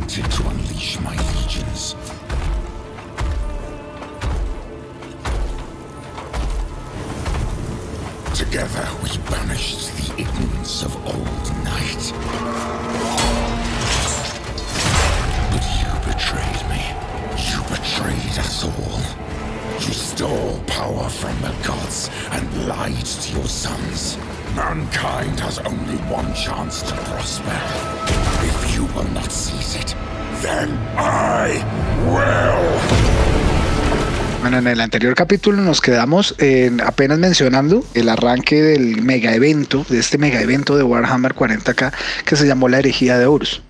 wanted to unleash my legions. Together we banished the ignorance of old night. But you betrayed me. You betrayed us all. You stole power from the gods and lied to your sons. Mankind has only one chance to prosper. If you will not seize it, then I will. Bueno, en el anterior capítulo nos quedamos apenas mencionando el arranque del mega evento, de este mega evento de Warhammer 40K que se llamó la herejía de Horus.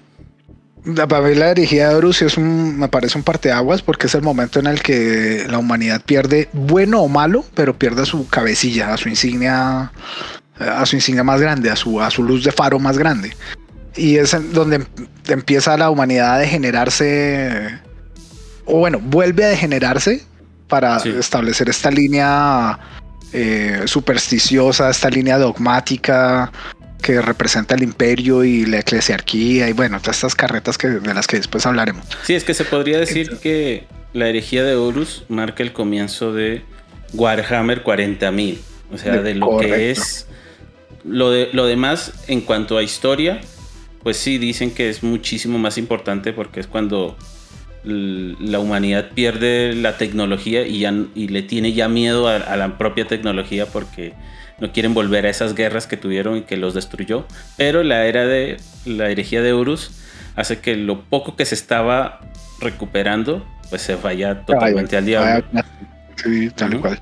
Para mí la herejía de Horus me parece un parteaguas porque es el momento en el que la humanidad pierde, bueno o malo, pero pierde a su cabecilla, a su insignia más grande, a su luz de faro más grande. Y es donde empieza la humanidad a degenerarse, o bueno, vuelve a degenerarse para establecer esta línea supersticiosa, esta línea dogmática que representa el imperio y la eclesiarquía y bueno, todas estas carretas de las que después hablaremos. Sí, es que se podría decir que la herejía de Horus marca el comienzo de Warhammer 40.000, o sea, de lo correcto. Que es lo demás en cuanto a historia, pues sí dicen que es muchísimo más importante porque es cuando la humanidad pierde la tecnología y le tiene ya miedo a la propia tecnología porque no quieren volver a esas guerras que tuvieron y que los destruyó. Pero la herejía de Horus hace que lo poco que se estaba recuperando pues se vaya totalmente al diablo. Sí, tal cual.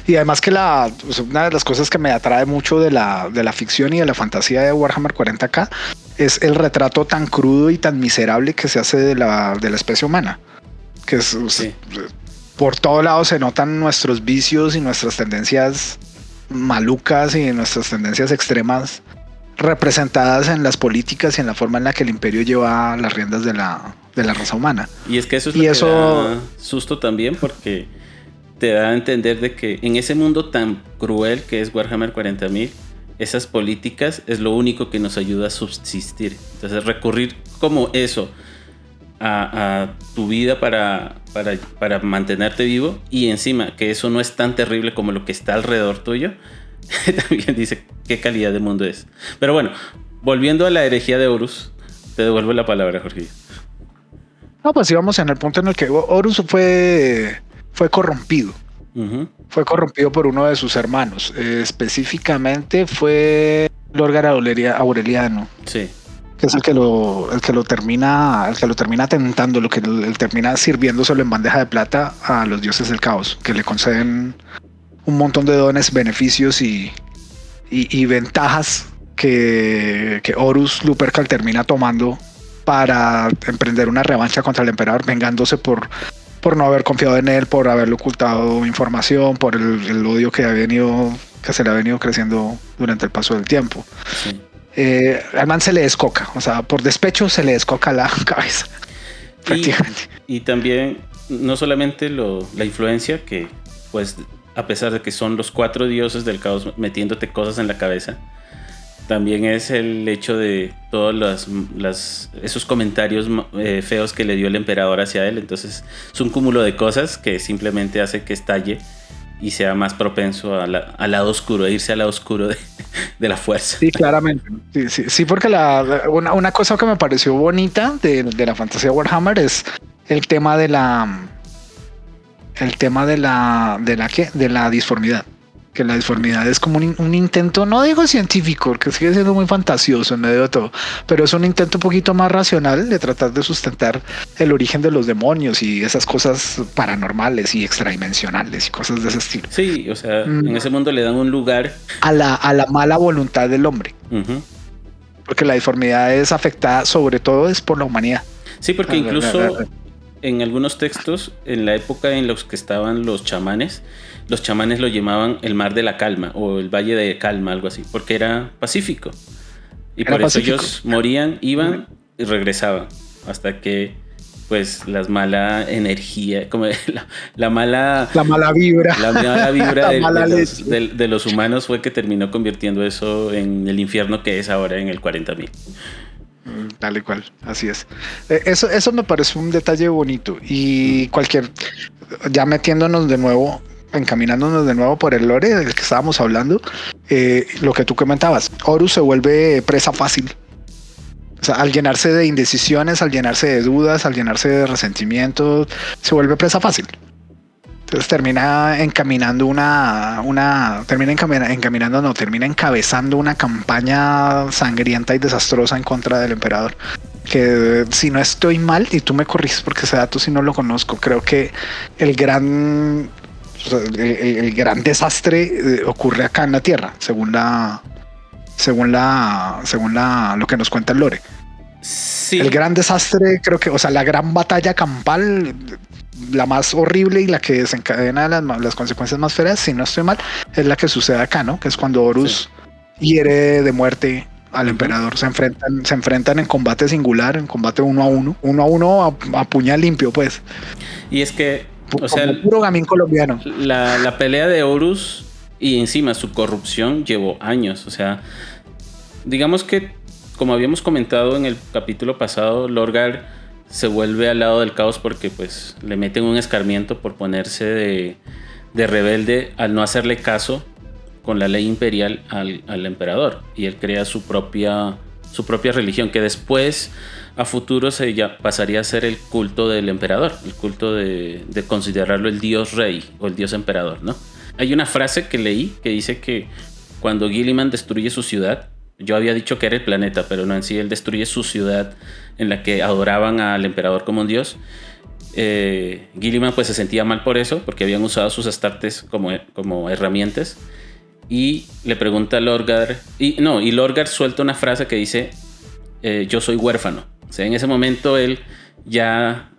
Y además que una de las cosas que me atrae mucho de la ficción y de la fantasía de Warhammer 40K es el retrato tan crudo y tan miserable que se hace de la especie humana. Que por todo lado se notan nuestros vicios y nuestras tendencias malucas y nuestras tendencias extremas representadas en las políticas y en la forma en la que el imperio lleva las riendas de la raza humana. Y es que eso es lo que da susto también porque te da a entender de que en ese mundo tan cruel que es Warhammer 40.000, esas políticas es lo único que nos ayuda a subsistir. Entonces recurrir como eso a tu vida para mantenerte vivo y encima que eso no es tan terrible como lo que está alrededor tuyo, también dice qué calidad de mundo es. Pero bueno, volviendo a la herejía de Horus, te devuelvo la palabra, Jorge. No, pues íbamos en el punto en el que Horus fue corrompido. Uh-huh. Fue corrompido por uno de sus hermanos. Específicamente fue Lorgar Aureliano. Sí. Que es el que lo termina tentando, lo que él termina sirviéndoselo en bandeja de plata a los dioses del caos, que le conceden un montón de dones, beneficios y ventajas que Horus Lupercal termina tomando para emprender una revancha contra el emperador, vengándose por no haber confiado en él, por haberle ocultado información, por el odio que se le ha venido creciendo durante el paso del tiempo. Sí. Al man se le descoca, o sea, por despecho se le descoca la cabeza. Y también, no solamente la influencia, que pues a pesar de que son los 4 dioses del caos metiéndote cosas en la cabeza, también es el hecho de todos esos comentarios feos que le dio el emperador hacia él. Entonces es un cúmulo de cosas que simplemente hace que estalle y sea más propenso al lado oscuro, a irse al lado oscuro de la fuerza. Sí, claramente. Sí, porque una cosa que me pareció bonita de la fantasía Warhammer es el tema de la disformidad. Que la disformidad es como un intento, no digo científico, porque sigue siendo muy fantasioso en medio de todo, pero es un intento un poquito más racional de tratar de sustentar el origen de los demonios y esas cosas paranormales y extradimensionales y cosas de ese estilo. Sí, o sea, en ese mundo le dan un lugar a la mala voluntad del hombre. Uh-huh. Porque la disformidad es afectada sobre todo es por la humanidad. Sí, porque incluso en algunos textos, en la época en los que estaban los chamanes lo llamaban el mar de la calma o el valle de calma, algo así, porque era pacífico. Y por eso ellos morían, iban y regresaban, hasta que pues la mala energía, como la mala vibra, de los humanos fue que terminó convirtiendo eso en el infierno que es ahora en el 40.000. Tal y cual, así es. Eso me parece un detalle bonito. Y ya metiéndonos de nuevo, encaminándonos de nuevo por el lore del que estábamos hablando, lo que tú comentabas, Horus se vuelve presa fácil. O sea, al llenarse de indecisiones, al llenarse de dudas, al llenarse de resentimientos, se vuelve presa fácil. Entonces termina encabezando una campaña sangrienta y desastrosa en contra del emperador. Que si no estoy mal, y tú me corriges porque ese dato si no lo conozco, creo que el gran desastre ocurre acá en la Tierra, según lo que nos cuenta el lore. Sí. El gran desastre, creo que, o sea, la gran batalla campal, la más horrible y la que desencadena las consecuencias más feas, si no estoy mal, es la que sucede acá, ¿no? Que es cuando Horus hiere de muerte al emperador. Se enfrentan en combate singular, en combate 1-1 a puñal limpio, pues. Y es que, o sea, puro gamín colombiano. La pelea de Horus y encima su corrupción llevó años. O sea, digamos que, como habíamos comentado en el capítulo pasado, Lorgar se vuelve al lado del caos porque pues le meten un escarmiento por ponerse de rebelde al no hacerle caso con la ley imperial al emperador, y él crea su propia religión, que después a futuro pasaría a ser el culto del emperador, el culto de considerarlo el dios rey o el dios emperador, ¿no? Hay una frase que leí que dice que cuando Guilliman destruye su ciudad, yo había dicho que era el planeta, pero no en sí, él destruye su ciudad en la que adoraban al emperador como un dios. Guilliman pues se sentía mal por eso, porque habían usado sus astartes como herramientas, y le pregunta a Lorgar, y Lorgar suelta una frase que dice, yo soy huérfano. O sea, en ese momento él ya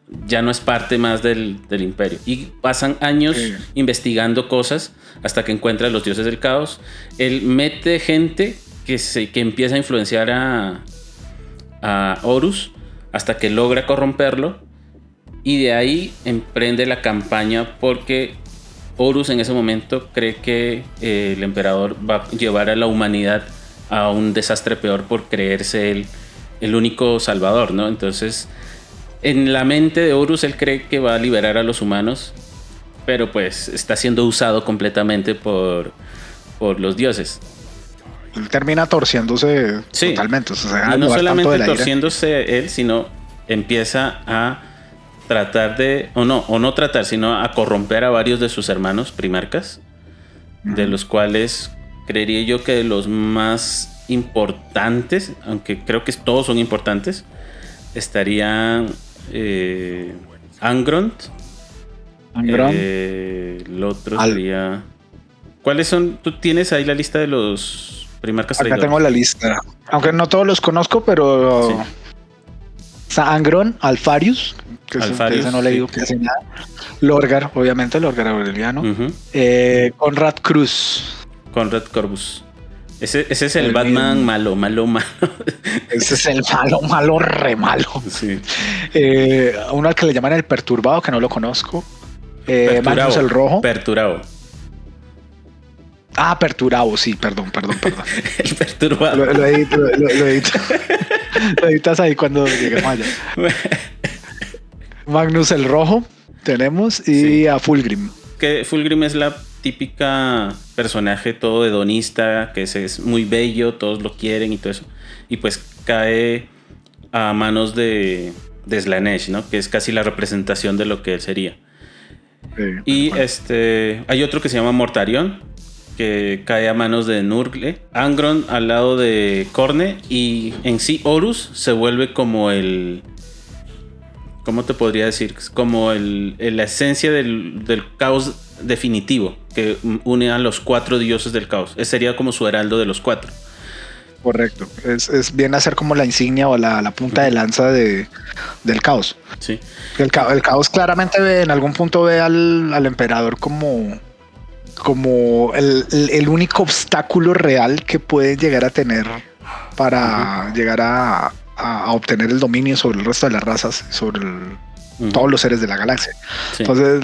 no es parte más del imperio, y pasan años investigando cosas hasta que encuentra a los dioses del caos. Él mete gente que empieza a influenciar a Horus hasta que logra corromperlo, y de ahí emprende la campaña porque Horus en ese momento cree que el emperador va a llevar a la humanidad a un desastre peor por creerse el único salvador, ¿no? Entonces, en la mente de Horus él cree que va a liberar a los humanos, pero pues está siendo usado completamente por los dioses. Él termina torciéndose totalmente. O sea, y no solamente torciéndose él, sino empieza a tratar sino a corromper a varios de sus hermanos primarcas, de los cuales creería yo que de los más importantes, aunque creo que todos son importantes, estarían Angrond. El otro sería... ¿Cuáles son? ¿Tú tienes ahí la lista de los primarcas traidores? Acá tengo la lista. Aunque no todos los conozco, pero... Sí. Angrond, Alfarius, que ese no le digo que hace nada. Lorgar, obviamente, Lorgar Aureliano. Conrad Cruz. Conrad Corvus. Ese es el Batman malo. Ese es el malo, re malo. Sí. Uno al que le llaman el Perturbado, que no lo conozco. Magnus el Rojo. Perturabo. Perturabo, sí, perdón. El Perturbado. Lo editas ahí cuando lleguemos allá. Magnus el Rojo tenemos, y a Fulgrim. Que Fulgrim es la típica personaje todo hedonista, que es muy bello, todos lo quieren y todo eso. Y pues cae a manos de Slaanesh, ¿no? Que es casi la representación de lo que él sería. Y hay otro que se llama Mortarion, que cae a manos de Nurgle. Angrond al lado de Khorne, y en sí Horus se vuelve como el... ¿Cómo te podría decir? Como la esencia del caos definitivo, que une a los 4 dioses del caos. Ese sería como su heraldo de los 4. Correcto. Viene a ser como la insignia o la punta de lanza del caos. Sí. El caos claramente en algún punto ve al emperador como el único obstáculo real que puede llegar a tener para llegar a obtener el dominio sobre el resto de las razas, sobre todos los seres de la galaxia. Sí. Entonces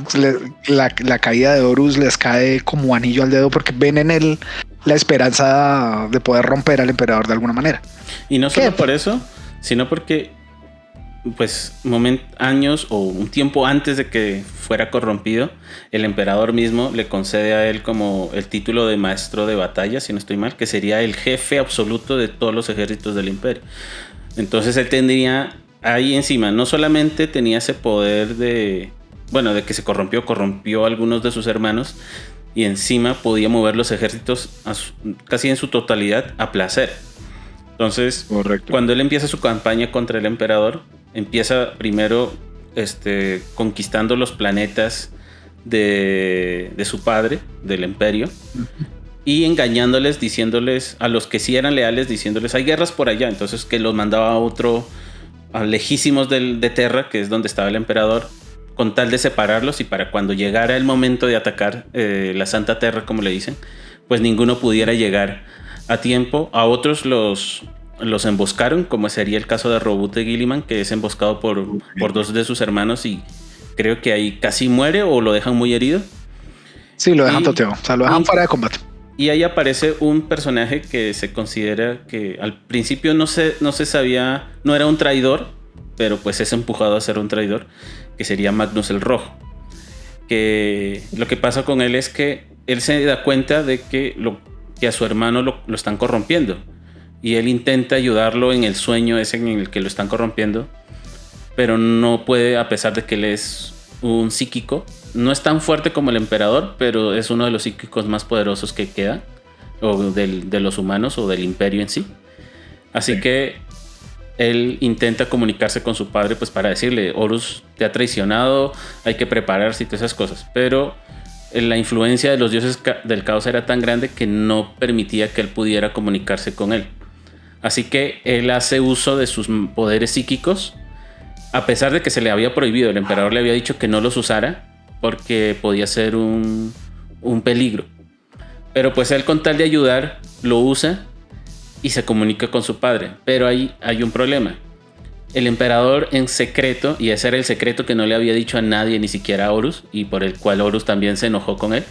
la caída de Horus les cae como anillo al dedo, porque ven en él la esperanza de poder romper al emperador de alguna manera. Y no solo por eso, sino porque pues años o un tiempo antes de que fuera corrompido, el emperador mismo le concede a él como el título de maestro de batalla, si no estoy mal, que sería el jefe absoluto de todos los ejércitos del imperio. Entonces él tendría ahí encima, no solamente tenía ese poder de que se corrompió a algunos de sus hermanos, y encima podía mover los ejércitos casi en su totalidad a placer. Entonces, correcto, cuando él empieza su campaña contra el emperador, empieza primero conquistando los planetas de su padre, del imperio, y engañándoles, diciéndoles a los que sí eran leales, diciéndoles hay guerras por allá. Entonces que los mandaba a lejísimos de Terra, que es donde estaba el emperador, con tal de separarlos, y para cuando llegara el momento de atacar la Santa Terra, como le dicen, pues ninguno pudiera llegar a tiempo. A otros los emboscaron, como sería el caso de Roboute de Guilliman, que es emboscado por dos de sus hermanos, y creo que ahí casi muere o lo dejan muy herido. Sí, lo dejan toteado, o sea, lo dejan fuera de combate. Y ahí aparece un personaje que se considera que al principio no se sabía, no era un traidor, pero pues es empujado a ser un traidor, que sería Magnus el Rojo. Que lo que pasa con él es que él se da cuenta de que a su hermano lo están corrompiendo, y él intenta ayudarlo en el sueño ese en el que lo están corrompiendo, pero no puede, a pesar de que él es un psíquico. No es tan fuerte como el emperador, pero es uno de los psíquicos más poderosos que queda, o de los humanos o del imperio en sí. Así que él intenta comunicarse con su padre, pues para decirle: Horus te ha traicionado, hay que prepararse y todas esas cosas. Pero la influencia de los dioses del caos era tan grande que no permitía que él pudiera comunicarse con él. Así que él hace uso de sus poderes psíquicos, a pesar de que se le había prohibido. El emperador le había dicho que no los usara porque podía ser un peligro. Pero pues él, con tal de ayudar, lo usa y se comunica con su padre. Pero ahí hay un problema. El emperador, en secreto, y ese era el secreto que no le había dicho a nadie, ni siquiera a Horus, y por el cual Horus también se enojó con él,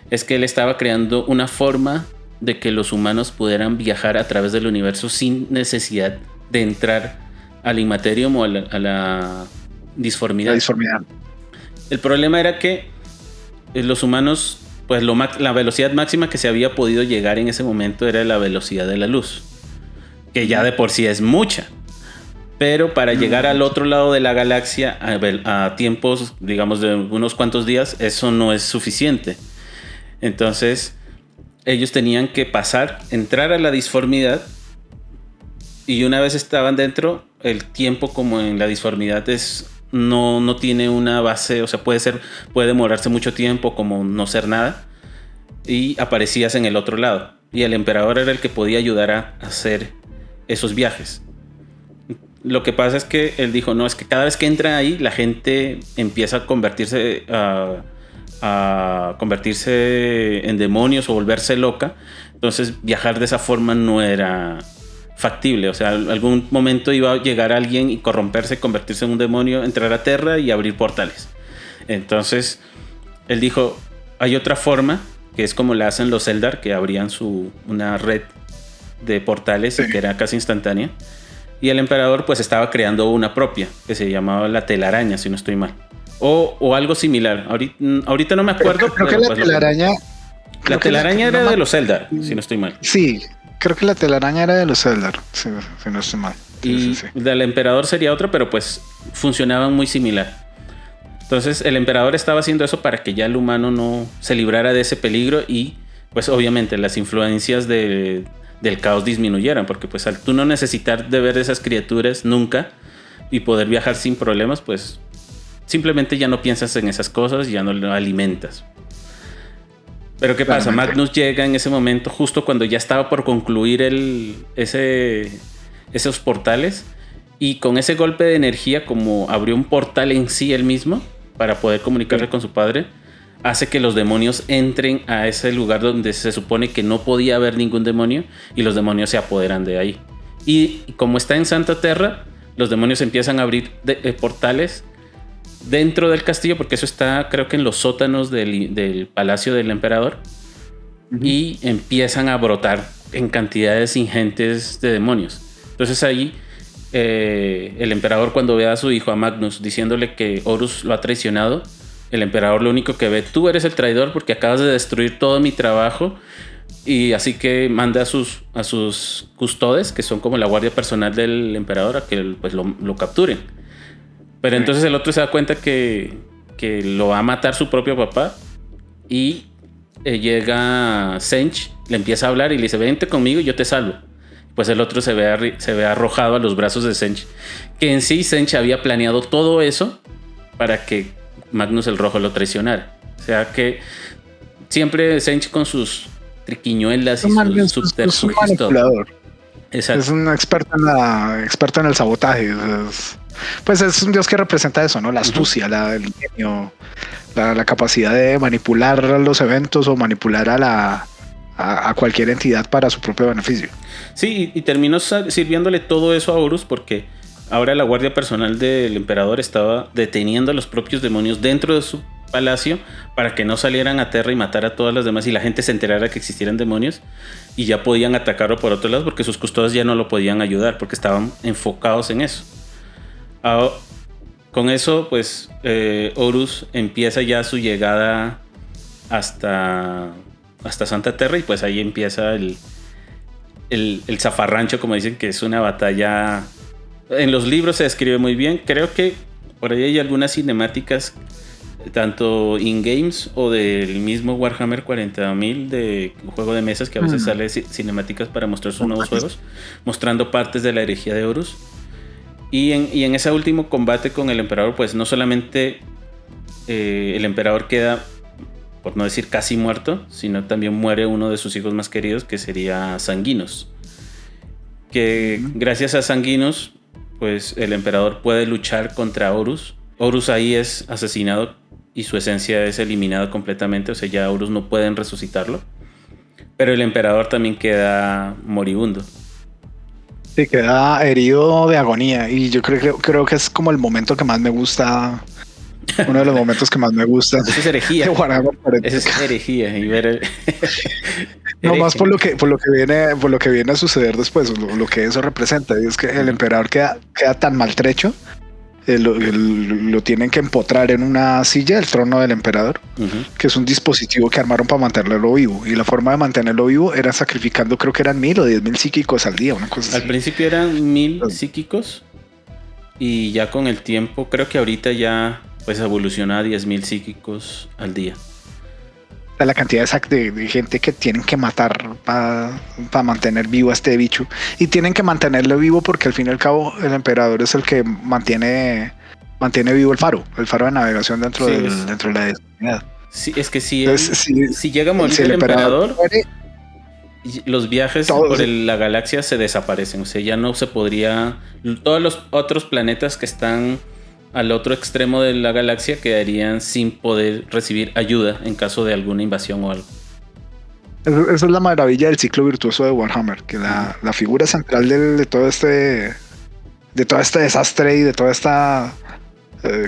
es que él estaba creando una forma de que los humanos pudieran viajar a través del universo sin necesidad de entrar al Immaterium o a la disformidad. El problema era que los humanos, pues la velocidad máxima que se había podido llegar en ese momento era la velocidad de la luz, que ya de por sí es mucha. Pero para llegar al otro lado de la galaxia a tiempos, digamos, de unos cuantos días, eso no es suficiente. Entonces ellos tenían que entrar a la disformidad, y una vez estaban dentro, el tiempo, como en la disformidad, no tiene una base. O sea, puede demorarse mucho tiempo, como no ser nada, y aparecías en el otro lado, y el emperador era el que podía ayudar a hacer esos viajes. Lo que pasa es que él dijo: no, es que cada vez que entra ahí, la gente empieza a convertirse en demonios o volverse loca. Entonces viajar de esa forma no era factible. O sea, en algún momento iba a llegar alguien y corromperse, convertirse en un demonio, entrar a Terra y abrir portales. Entonces él dijo: hay otra forma, que es como la hacen los Eldar, que abrían una red de portales, que era casi instantánea. Y el emperador pues estaba creando una propia, que se llamaba la telaraña, si no estoy mal, o algo similar. Ahorita no me acuerdo. Creo que la telaraña... La telaraña era de los Eldar, si no estoy mal. Sí, creo que la telaraña era de los Eldar, si no estoy mal. Sí. Del emperador sería otra, pero pues funcionaban muy similar. Entonces el emperador estaba haciendo eso para que ya el humano no se librara de ese peligro, y pues obviamente las influencias del caos disminuyeran, porque pues al tú no necesitar de ver esas criaturas nunca y poder viajar sin problemas, pues simplemente ya no piensas en esas cosas y ya no lo alimentas. Pero ¿qué pasa? Magnus llega en ese momento justo cuando ya estaba por concluir esos portales, y con ese golpe de energía, como abrió un portal en sí él mismo para poder comunicarse con su padre, hace que los demonios entren a ese lugar donde se supone que no podía haber ningún demonio, y los demonios se apoderan de ahí. Y como está en Santa Terra, los demonios empiezan a abrir portales dentro del castillo, porque eso está, creo que en los sótanos del palacio del emperador, y empiezan a brotar en cantidades ingentes de demonios. Entonces ahí el emperador, cuando ve a su hijo, a Magnus, diciéndole que Horus lo ha traicionado, el emperador lo único que ve: tú eres el traidor porque acabas de destruir todo mi trabajo. Y así que manda a sus custodes, que son como la guardia personal del emperador, a que pues lo capturen. Pero entonces el otro se da cuenta que lo va a matar su propio papá. Y llega Zench, le empieza a hablar y le dice: vente conmigo y yo te salvo. Pues el otro se ve arrojado a los brazos de Zench. Que en sí Zench había planeado todo eso para que Magnus el Rojo lo traicionara. O sea que siempre Zench con sus triquiñuelas y sus subterfugios. Es un manipulador. Exacto. Es un experto en el sabotaje. Pues es un dios que representa eso, ¿no? La astucia, el ingenio, la capacidad de manipular los eventos o manipular a cualquier entidad para su propio beneficio. Sí, y terminó sirviéndole todo eso a Horus, porque ahora la guardia personal del emperador estaba deteniendo a los propios demonios dentro de su palacio para que no salieran a tierra y matar a todas las demás y la gente se enterara que existieran demonios, y ya podían atacarlo por otro lado porque sus custodios ya no lo podían ayudar porque estaban enfocados en eso. Con eso pues Horus empieza ya su llegada hasta Santa Terra, y pues ahí empieza el zafarrancho, como dicen, que es una batalla. En los libros se describe muy bien. Creo que por ahí hay algunas cinemáticas, tanto in-games o del mismo Warhammer 40.000 de juego de mesas, que a veces sale cinemáticas para mostrar sus nuevos juegos, mostrando partes de la herejía de Horus. Y en ese último combate con el emperador, pues no solamente el emperador queda, por no decir casi muerto, sino también muere uno de sus hijos más queridos, que sería Sanguinos. Que gracias a Sanguinos, pues el emperador puede luchar contra Horus. Horus ahí es asesinado y su esencia es eliminada completamente, o sea, ya Horus no pueden resucitarlo. Pero el emperador también queda moribundo. Sí, queda herido de agonía, y yo creo que es como el momento que más me gusta. Uno de los momentos que más me gusta. Eso es herejía. Eso es herejía. Y ver no más por lo que viene a suceder después, lo que eso representa. Y es que el emperador queda tan maltrecho, lo tienen que empotrar en una silla, el trono del emperador, que es un dispositivo que armaron para mantenerlo vivo. Y la forma de mantenerlo vivo era sacrificando, creo que eran 1,000 o 10,000 psíquicos al día, una cosa así. Al principio eran 1,000 psíquicos, y ya con el tiempo, creo que ahorita ya pues evoluciona a 10,000 psíquicos al día. La cantidad de gente que tienen que matar para mantener vivo a este bicho, y tienen que mantenerlo vivo porque al fin y al cabo el emperador es el que mantiene vivo el faro de navegación dentro de la divinidad. Sí, es que si llega a morir el emperador muere, los viajes por la galaxia se desaparecen. O sea, ya no se podría. Todos los otros planetas que están al otro extremo de la galaxia quedarían sin poder recibir ayuda en caso de alguna invasión o algo. Esa es la maravilla del ciclo virtuoso de Warhammer, que la figura central de todo este desastre y de toda esta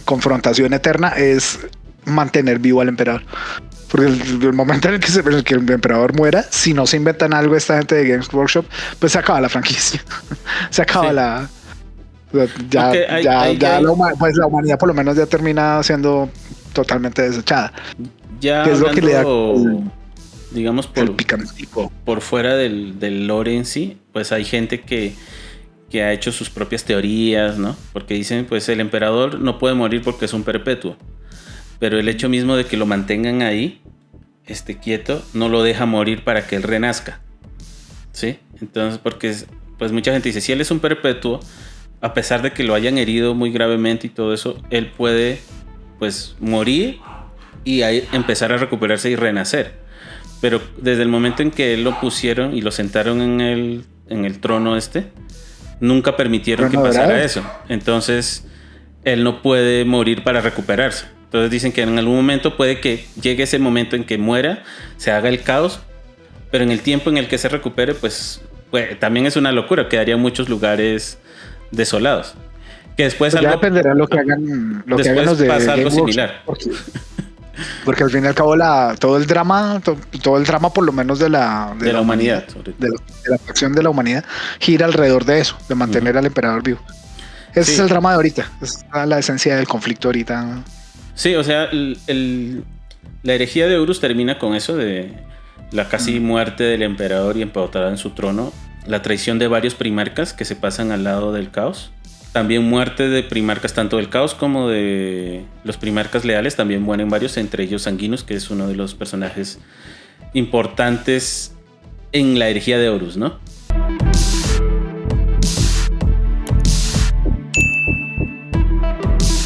confrontación eterna es mantener vivo al emperador. Porque el momento en el que el emperador muera, si no se inventan algo esta gente de Games Workshop, pues se acaba la franquicia. Se acaba la humanidad por lo menos ya termina siendo totalmente desechada. Ya que es lo que le da digamos por fuera del lore en sí, pues hay gente que ha hecho sus propias teorías, ¿no? Porque dicen, pues el emperador no puede morir porque es un perpetuo, pero el hecho mismo de que lo mantengan ahí quieto no lo deja morir para que él renazca, ¿sí? Entonces, porque pues mucha gente dice, si él es un perpetuo, a pesar de que lo hayan herido muy gravemente y todo eso, él puede pues morir y ahí empezar a recuperarse y renacer. Pero desde el momento en que él lo pusieron y lo sentaron en el trono nunca permitieron que pasara eso. Entonces él no puede morir para recuperarse. Entonces dicen que en algún momento puede que llegue ese momento en que muera, se haga el caos, pero en el tiempo en el que se recupere, pues también es una locura, quedarían muchos lugares desolados. Que después ya dependerá lo que hagan los de pasa algo Game similar. Porque al fin y al cabo todo el drama por lo menos de la humanidad, de la facción de la humanidad, gira alrededor de eso, de mantener al emperador vivo. Ese es el drama de ahorita, es la esencia del conflicto ahorita. Sí, o sea, la herejía de Horus termina con eso de la casi muerte del emperador y empautada en su trono, la traición de varios primarcas que se pasan al lado del caos. También muerte de primarcas tanto del caos como de los primarcas leales. También mueren varios, entre ellos Sanguinus, que es uno de los personajes importantes en la herejía de Horus, ¿no?